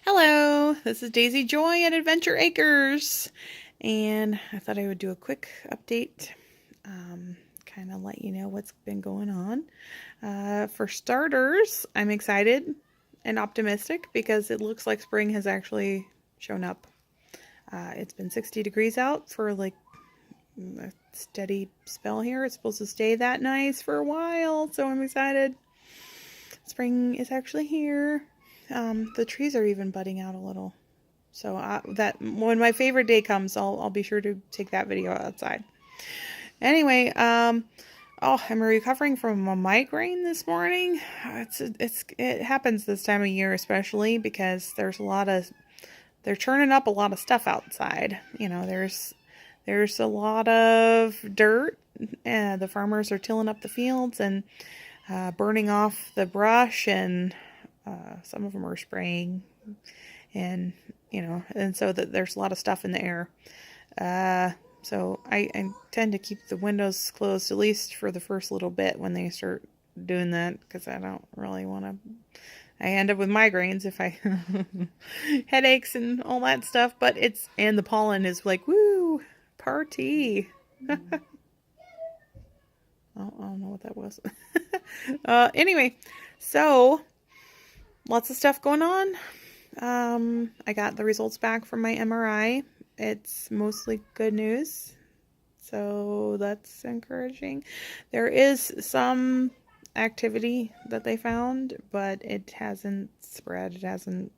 Hello, this is Daisy Joy at Adventure Acres, and I thought I would do a quick update, kind of let you know what's been going on. For starters, I'm excited and optimistic because it looks like spring has actually shown up. It's been 60 degrees out for like a steady spell here. It's supposed to stay that nice for a while, so I'm excited. Spring is actually here. The trees are even budding out a little. So that when my favorite day comes, I'll be sure to take that video outside. Anyway, I'm recovering from a migraine this morning. It happens this time of year, especially because they're churning up a lot of stuff outside. There's a lot of dirt. The farmers are tilling up the fields and burning off the brush, and some of them are spraying, and so that there's a lot of stuff in the air. So I tend to keep the windows closed at least for the first little bit when they start doing that, because I don't really want to. I end up with migraines if I headaches and all that stuff. But and the pollen is like, woo, party. I don't know what that was. Anyway, so lots of stuff going on. I got the results back from my MRI. It's mostly good news, so that's encouraging. There is some activity that they found, but it hasn't spread. It hasn't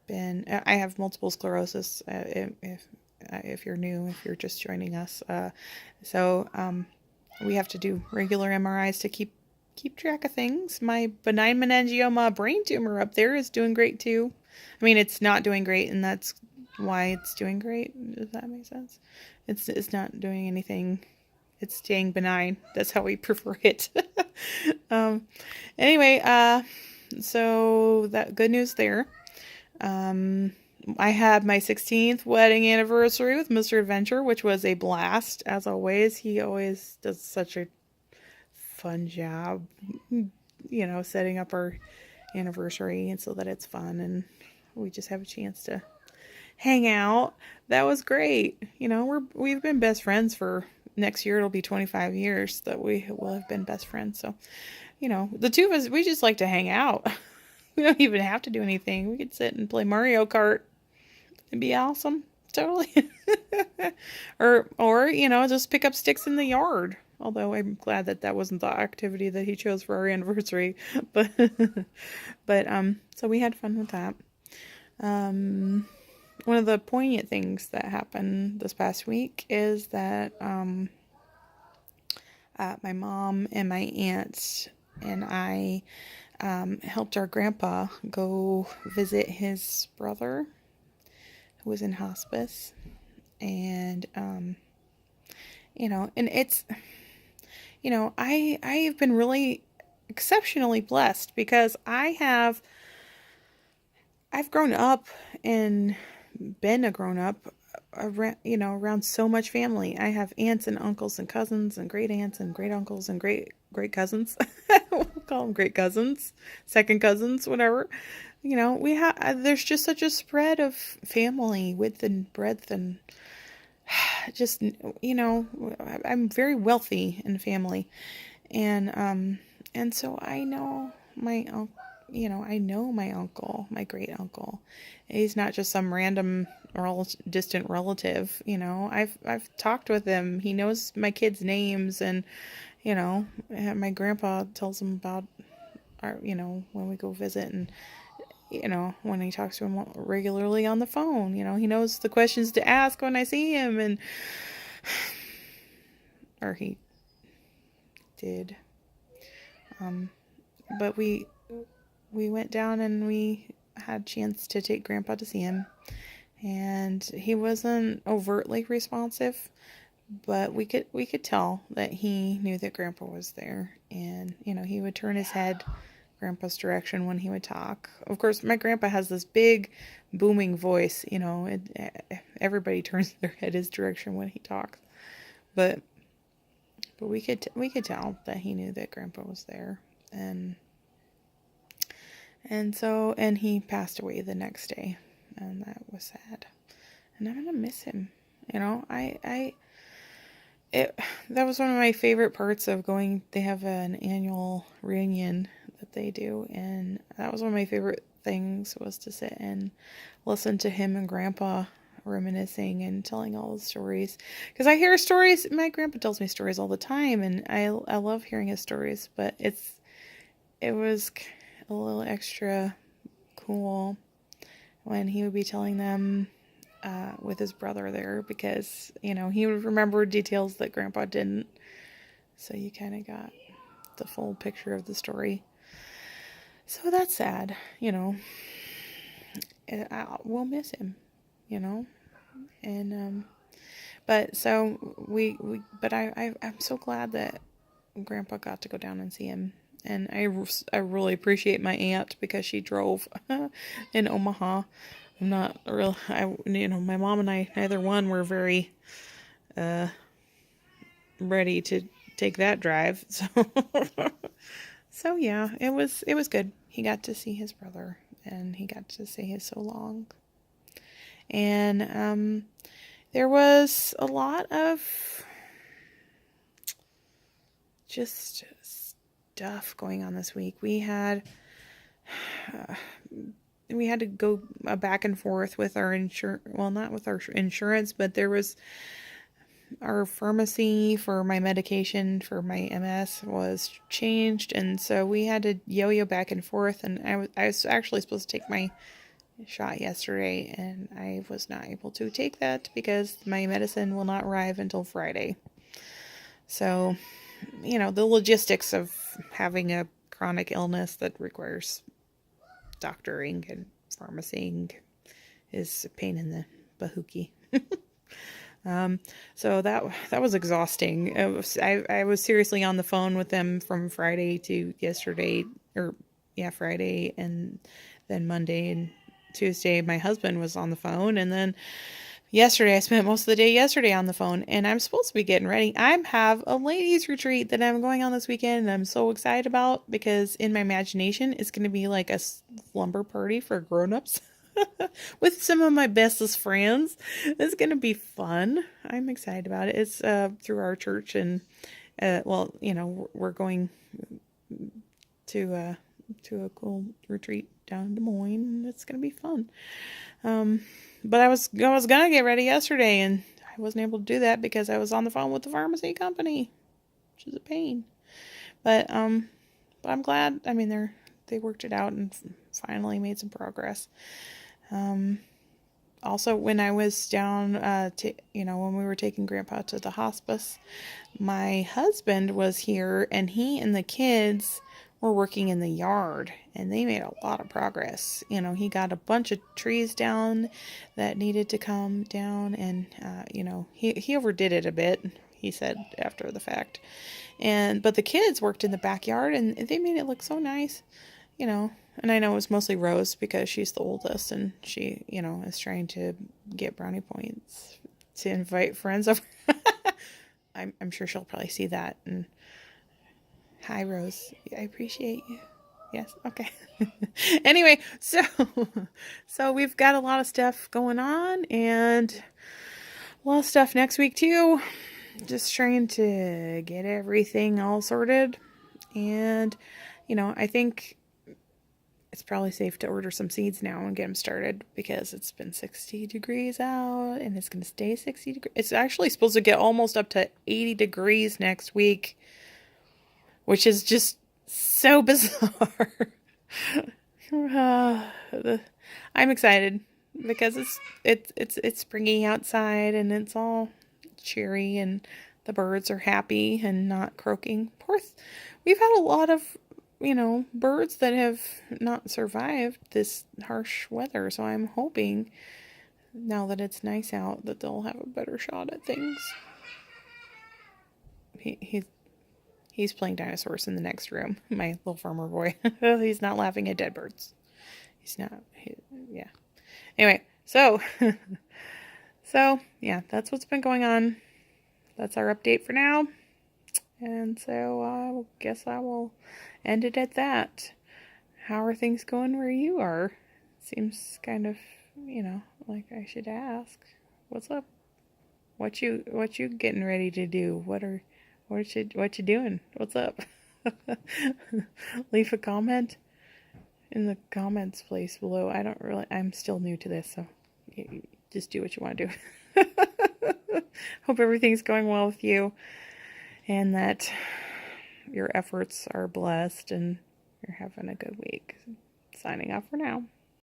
been. I have multiple sclerosis. If you're new, if you're just joining us, we have to do regular MRIs to keep track of things. My benign meningioma brain tumor up there is doing great too. I mean, it's not doing great, and that's why it's doing great. Does that make sense? It's not doing anything. It's staying benign. That's how we prefer it. um, anyway, so that good news there. I had my 16th wedding anniversary with Mr. Adventure, which was a blast, as always. He always does such a fun job, setting up our anniversary, and so that it's fun and we just have a chance to hang out. That was great. We've been best friends for next year. It'll be 25 years that we will have been best friends. So, the two of us, we just like to hang out. We don't even have to do anything. We could sit and play Mario Kart. It'd be awesome. Totally. or just pick up sticks in the yard. Although I'm glad that wasn't the activity that he chose for our anniversary. But so we had fun with that. One of the poignant things that happened this past week is that my mom and my aunt and I helped our grandpa go visit his brother who was in hospice. And and it's I have been really exceptionally blessed because I've grown up and been a grown up around so much family. I have aunts and uncles and cousins and great aunts and great uncles and great cousins. We'll call them great cousins, second cousins, whatever. We have there's just such a spread of family, width and breadth, and just I'm very wealthy in family, and so I know my uncle, my great uncle. He's not just some random or distant relative. I've talked with him. He knows my kids' names, and my grandpa tells him about our when we go visit, and when he talks to him regularly on the phone, he knows the questions to ask when I see him, and or he did. But we went down and we had a chance to take Grandpa to see him, and he wasn't overtly responsive, but we could tell that he knew that Grandpa was there, and he would turn his head Grandpa's direction when he would talk. Of course, my grandpa has this big booming voice, everybody turns their head his direction when he talks. But we could tell that he knew that Grandpa was there. And And he passed away the next day, and that was sad. And I'm gonna miss him. You know, that was one of my favorite parts of going. They have an annual reunion that they do, and that was one of my favorite things, was to sit and listen to him and Grandpa reminiscing and telling all the stories. Because I hear stories, my grandpa tells me stories all the time, and I love hearing his stories, but it was a little extra cool when he would be telling them with his brother there, because, you know, he would remember details that Grandpa didn't. So you kind of got the full picture of the story. So that's sad, you know. We'll miss him, you know. And but so but I'm so glad that Grandpa got to go down and see him. And I really appreciate my aunt, because she drove in Omaha. I'm not real. My mom and I, neither one were very ready to take that drive. So, so yeah, it was good. He got to see his brother, and he got to say his so long. And there was a lot of just stuff going on this week. We had to go back and forth with our insurance. Well, not with our insurance, but there was our pharmacy for my medication for my MS was changed, and so we had to yo-yo back and forth. And I was actually supposed to take my shot yesterday, and I was not able to take that because my medicine will not arrive until Friday. So, you know, the logistics of having a chronic illness that requires doctoring and pharmacying is a pain in the bahookie. So that was exhausting. I was seriously on the phone with them from Friday to yesterday, Friday, and then Monday and Tuesday my husband was on the phone, and then yesterday I spent most of the day yesterday on the phone. And I'm supposed to be getting ready. I have a ladies retreat that I'm going on this weekend, and I'm so excited about, because in my imagination it's going to be like a slumber party for grown-ups. With some of my bestest friends. It's going to be fun. I'm excited about it. It's through our church, and we're going to a cool retreat down in Des Moines, and it's going to be fun. But I was going to get ready yesterday, and I wasn't able to do that because I was on the phone with the pharmacy company, which is a pain. But I'm glad. I mean, they worked it out and finally made some progress. Also, when I was down, when we were taking Grandpa to the hospice, my husband was here, and he and the kids were working in the yard, and they made a lot of progress. You know, he got a bunch of trees down that needed to come down, and, he overdid it a bit, he said after the fact. But the kids worked in the backyard, and they made it look so nice, you know. And I know it was mostly Rose because she's the oldest, and she, is trying to get brownie points to invite friends over. I'm sure she'll probably see that. And hi, Rose. I appreciate you. Yes. Okay. Anyway, so we've got a lot of stuff going on, and a lot of stuff next week too. Just trying to get everything all sorted. And, I think it's probably safe to order some seeds now and get them started, because it's been 60 degrees out, and it's going to stay 60 degrees. It's actually supposed to get almost up to 80 degrees next week, which is just so bizarre. I'm excited because it's springy outside, and it's all cheery, and the birds are happy and not croaking. We've had a lot of birds that have not survived this harsh weather. So I'm hoping now that it's nice out that they'll have a better shot at things. He's playing dinosaurs in the next room. My little farmer boy. He's not laughing at dead birds. He's not. Yeah. Anyway, so yeah, that's what's been going on. That's our update for now. And so I guess I will end it at that. how are things going where you are? Seems kind of, like I should ask. What's up? What you getting ready to do? What you doing? What's up? Leave a comment in the comments place below. I'm still new to this, so you just do what you want to do. Hope everything's going well with you and that your efforts are blessed and you're having a good week. Signing off for now.